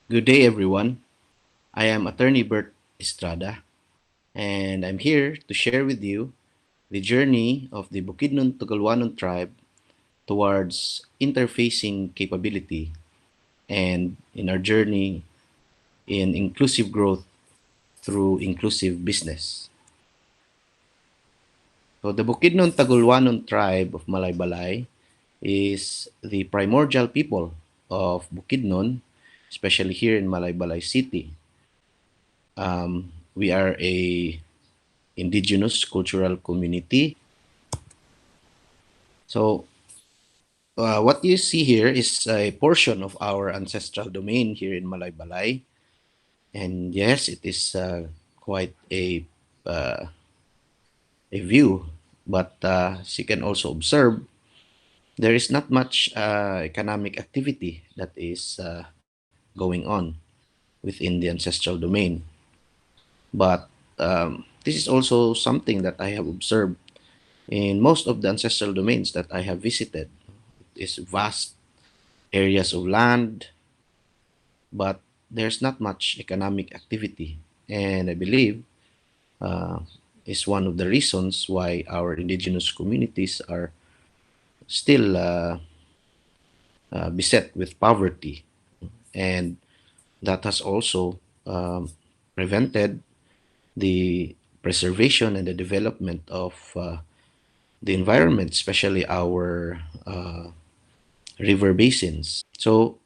Good day, everyone. I am Attorney Burt Estrada, and I'm here to share with you the journey of the Bukidnon Tagoloanon Tribe towards interfacing capability and in our journey in inclusive growth through inclusive business. So, the Bukidnon Tagoloanon Tribe of Malaybalay is the primordial people of Bukidnon, especially here in Malaybalay City. We are a indigenous cultural community. So, what you see here is a portion of our ancestral domain here in Malaybalay. And yes, it is quite uh, a view, but as you can also observe, there is not much economic activity that is going on within the ancestral domain. But this is also something that I have observed in most of the ancestral domains that I have visited. It is vast areas of land, but there's not much economic activity. And I believe uh, is one of the reasons why our indigenous communities are still beset with poverty. And that has also prevented the preservation and the development of the environment, especially our river basins. So,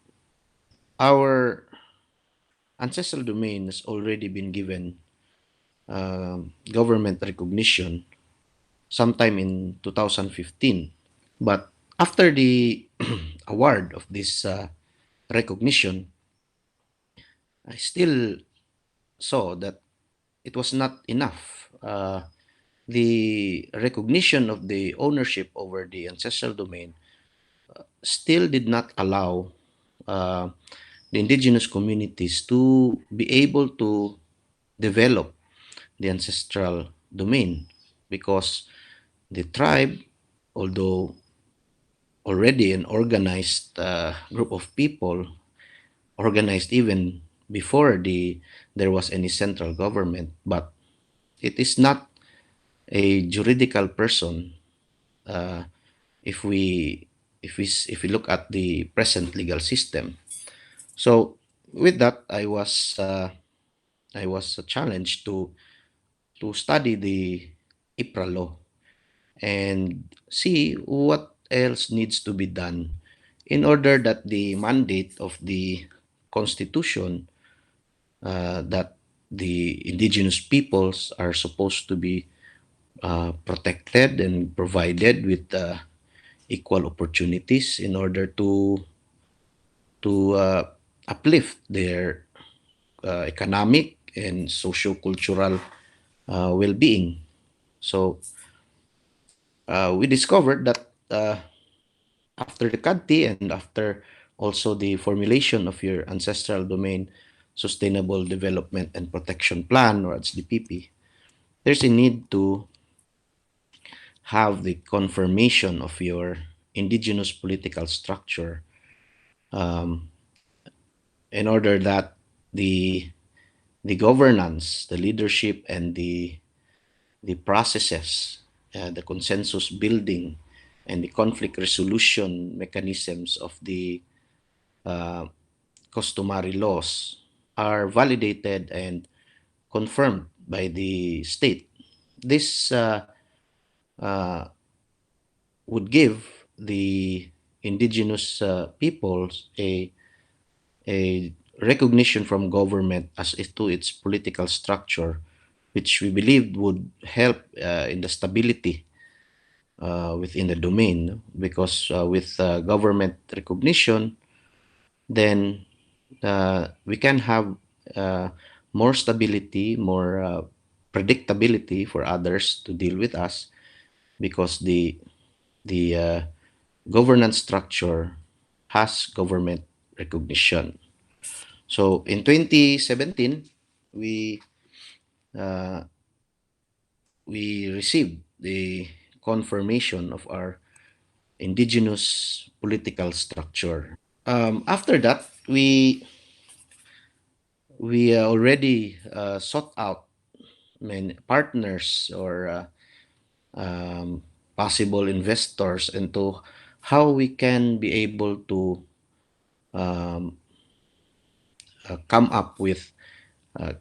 our ancestral domain has already been given government recognition sometime in 2015. But after the award of this recognition, I still saw that it was not enough. The recognition of the ownership over the ancestral domain still did not allow uh, the indigenous communities to be able to develop the ancestral domain because the tribe, although already an organized group of people, organized even before there was any central government, but it is not a juridical person uh, if we if we look at the present legal system. So with that, I was challenged to study the IPRA law and see what else needs to be done in order that the mandate of the constitution that the indigenous peoples are supposed to be protected and provided with equal opportunities in order to uplift their economic and socio-cultural well-being. So we discovered that after the CADTI and after also the formulation of your ancestral domain sustainable development and protection plan, or HDPP, there's a need to have the confirmation of your indigenous political structure um, in order that the the governance, the leadership, and the processes, the consensus building, and the conflict resolution mechanisms of the uh, customary laws are validated and confirmed by the state. This uh, would give the indigenous peoples a recognition from government as to its political structure, which we believed would help in the stability within the domain. Because with government recognition, then we can have uh, more stability, more predictability for others to deal with us, because the governance structure has government recognition. So in 2017, we uh, we received the confirmation of our indigenous political structure. After that, we already sought out many partners or um, possible investors into how we can be able to um, come up with uh,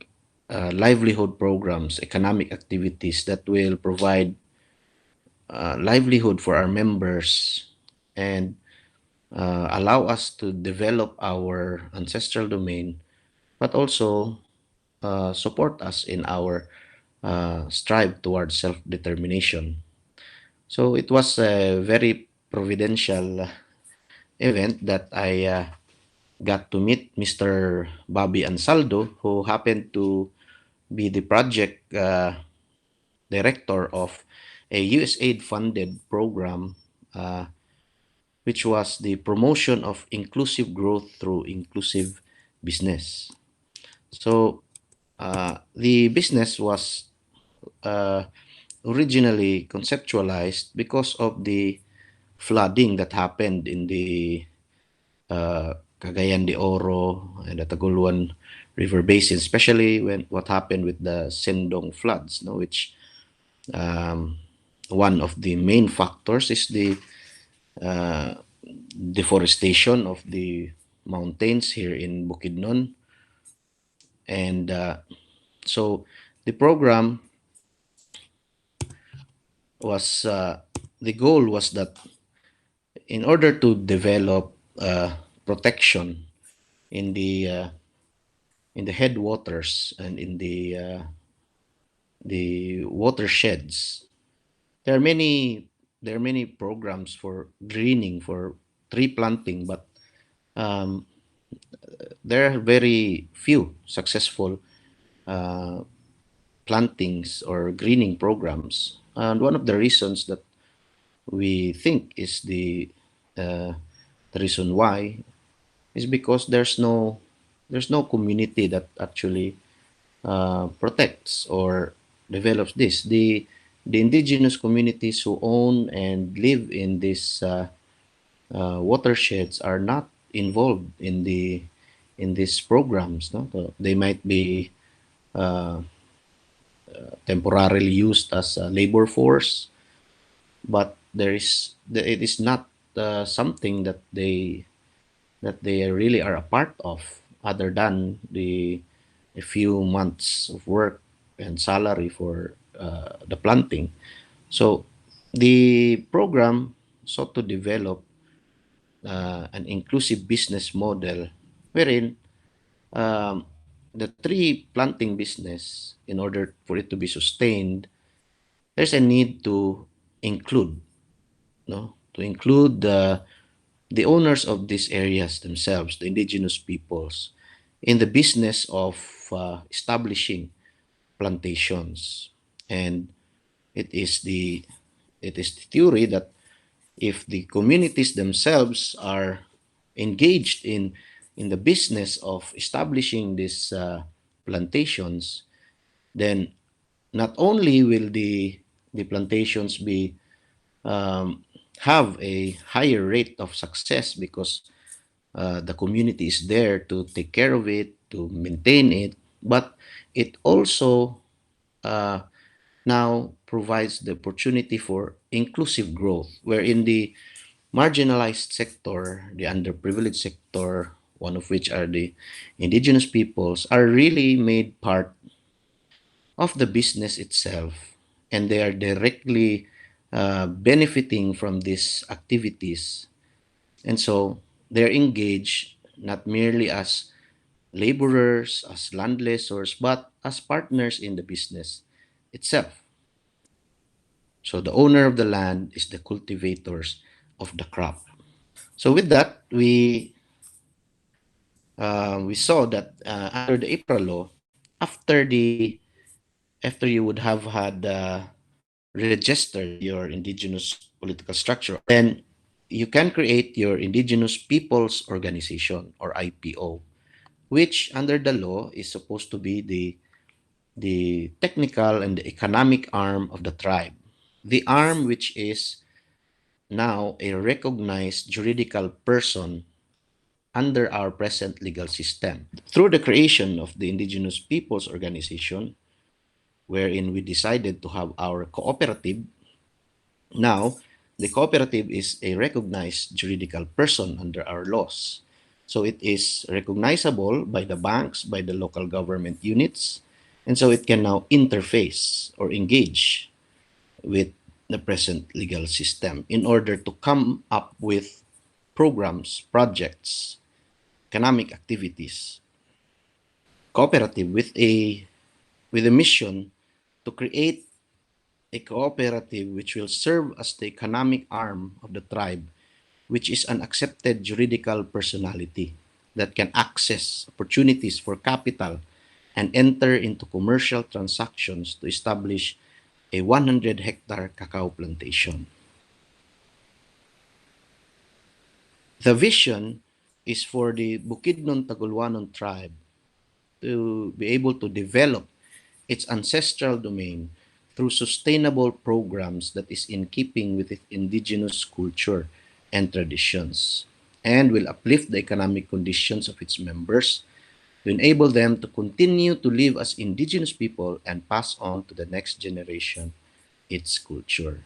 livelihood programs, economic activities that will provide livelihood for our members and allow us to develop our ancestral domain, but also support us in our strive towards self-determination. So it was a very providential event that I got to meet Mr. Bobby Ansaldo, who happened to be the project director of a USAID funded program, uh, which was the promotion of inclusive growth through inclusive business. So the business was uh, originally conceptualized because of the flooding that happened in the Cagayan de Oro and the Tagoloanon River Basin, especially when what happened with the Sendong floods, no, which um, one of the main factors is the uh, deforestation of the mountains here in Bukidnon. And so the program was, the goal was that in order to develop protection in the headwaters and in the watersheds, there are many programs for greening, for tree planting, but um, there are very few successful uh, plantings or greening programs. And one of the reasons that we think is uh, the reason why is because there's no community that actually protects or develops this. The indigenous communities who own and live in these watersheds are not involved in these programs. No, so they might be uh, temporarily used as a labor force, but it is not something that they really are a part of, other than the a few months of work and salary for the planting. So the program sought to develop an inclusive business model wherein um, the tree planting business, in order for it to be sustained, there's a need to include, no, to include the owners of these areas themselves, the indigenous peoples, in the business of establishing plantations. And it is the it is the theory that if the communities themselves are engaged in the business of establishing these plantations, then not only will the plantations be um, have a higher rate of success because the community is there to take care of it, to maintain it, but it also uh, now provides the opportunity for inclusive growth, wherein the marginalized sector, the underprivileged sector, one of which are the indigenous peoples, are really made part of the business itself, and they are directly benefiting from these activities. And so they're engaged not merely as laborers, as land lessors, but as partners in the business itself. So the owner of the land is the cultivators of the crop. So with that, we saw that under the IPRA law, after the after you would have had registered your indigenous political structure, then you can create your indigenous peoples organization, or IPO, which under the law is supposed to be the technical and the economic arm of the tribe, the arm which is now a recognized juridical person under our present legal system. Through the creation of the Indigenous Peoples Organization, wherein we decided to have our cooperative, now the cooperative is a recognized juridical person under our laws. So it is recognizable by the banks, by the local government units, and so it can now interface or engage with the present legal system in order to come up with programs, projects, economic activities, cooperative with a mission to create a cooperative which will serve as the economic arm of the tribe, which is an accepted juridical personality that can access opportunities for capital and enter into commercial transactions to establish a 100-hectare cacao plantation. The vision is for the Bukidnon Tagoloanon Tribe to be able to develop its ancestral domain through sustainable programs that is in keeping with its indigenous culture and traditions, and will uplift the economic conditions of its members to enable them to continue to live as indigenous people and pass on to the next generation its culture.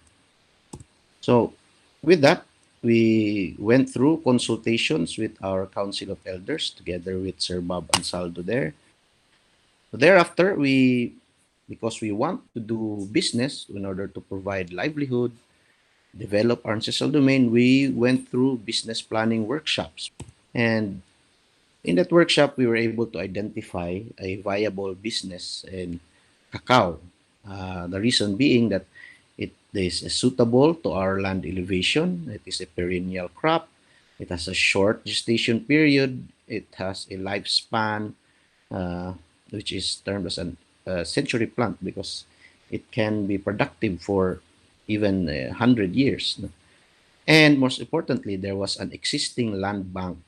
So, with that, we went through consultations with our Council of Elders together with Sir Bob Ansaldo there. Thereafter, because we want to do business in order to provide livelihood, develop our ancestral domain, we went through business planning workshops. And in that workshop, we were able to identify a viable business in cacao. The reason being that it is suitable to our land elevation. It is a perennial crop. It has a short gestation period. It has a lifespan, uh, which is termed as a century plant because it can be productive for even 100 years. No? And most importantly, there was an existing land bank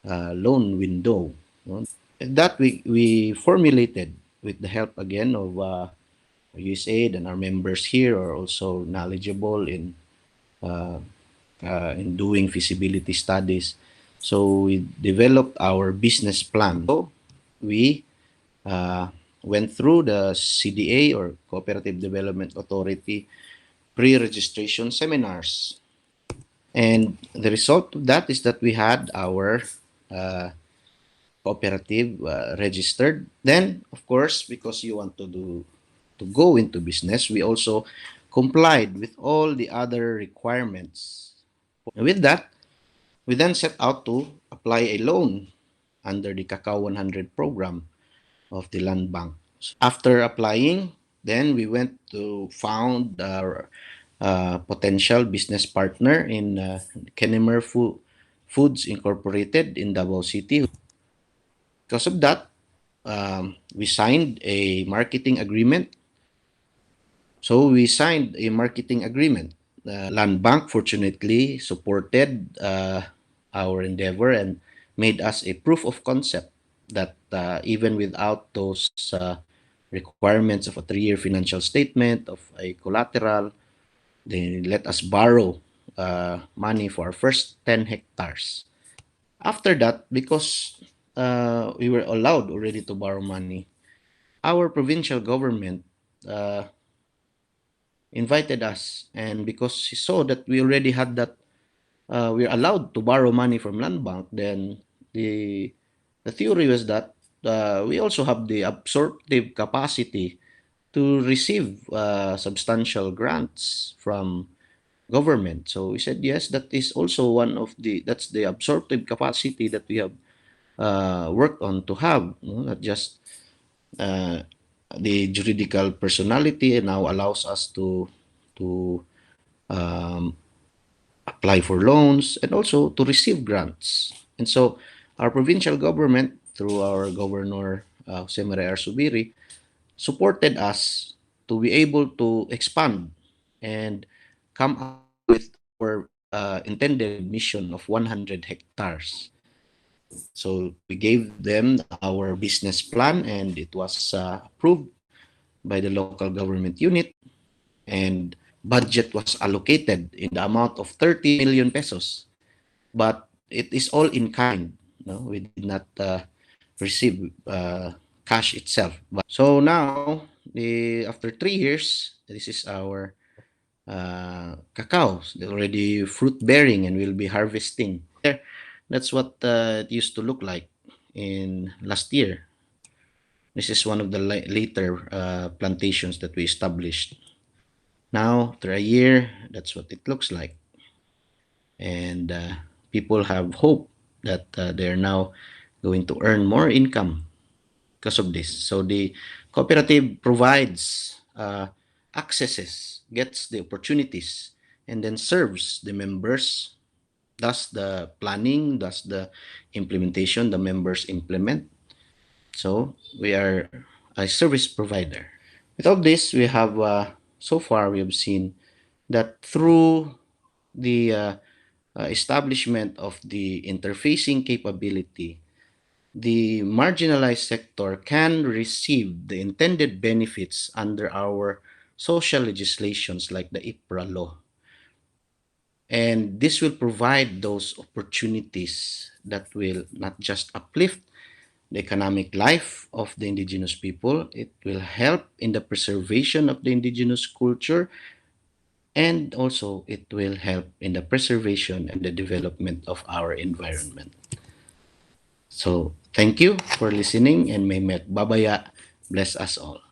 loan window. No? That we formulated with the help again of USAID, and our members here are also knowledgeable uh, in doing feasibility studies. So we developed our business plan. So we uh, went through the CDA or Cooperative Development Authority pre-registration seminars. And the result of that is that we had our uh, cooperative registered. Then, of course, because you want to go into business, we also complied with all the other requirements. And with that, we then set out to apply a loan under the Cacao 100 program of the Land Bank. After applying, then we went to found our potential business partner in Kennemer Foods Incorporated in Davao City. Because of that, we signed a marketing agreement. So we signed a marketing agreement. Land Bank fortunately supported our endeavor and made us a proof of concept that even without those requirements of a 3-year financial statement, of a collateral, they let us borrow money for our first 10 hectares. After that, because we were allowed already to borrow money, our provincial government uh, invited us, and because he saw that we already had that, we are allowed to borrow money from land bank, then the the theory was that we also have the absorptive capacity to receive substantial grants from government. So we said yes, that is also that's the absorptive capacity that we have worked on to have, not just uh, the juridical personality now allows us to um, apply for loans and also to receive grants. And so our provincial government, through our governor, Jose Maria Arsubiri, supported us to be able to expand and come up with our intended mission of 100 hectares. So we gave them our business plan, and it was approved by the local government unit, and budget was allocated in the amount of 30 million pesos. But it is all in kind. No, we did not receive cash itself. So now, after 3 years, this is our cacao. They're already fruit bearing and we'll be harvesting. That's what it used to look like in last year. This is one of the later plantations that we established. Now, after a year, that's what it looks like. And people have hope that they're now going to earn more income because of this. So the cooperative provides accesses, gets the opportunities, and then serves the members, does the planning, does the implementation, the members implement. So we are a service provider. With all this, we have so far we have seen that through the establishment of the interfacing capability, the marginalized sector can receive the intended benefits under our social legislations like the IPRA law. And this will provide those opportunities that will not just uplift the economic life of the indigenous people, it will help in the preservation of the indigenous culture, and also it will help in the preservation and the development of our environment. So thank you for listening, and may Mek Babaya bless us all.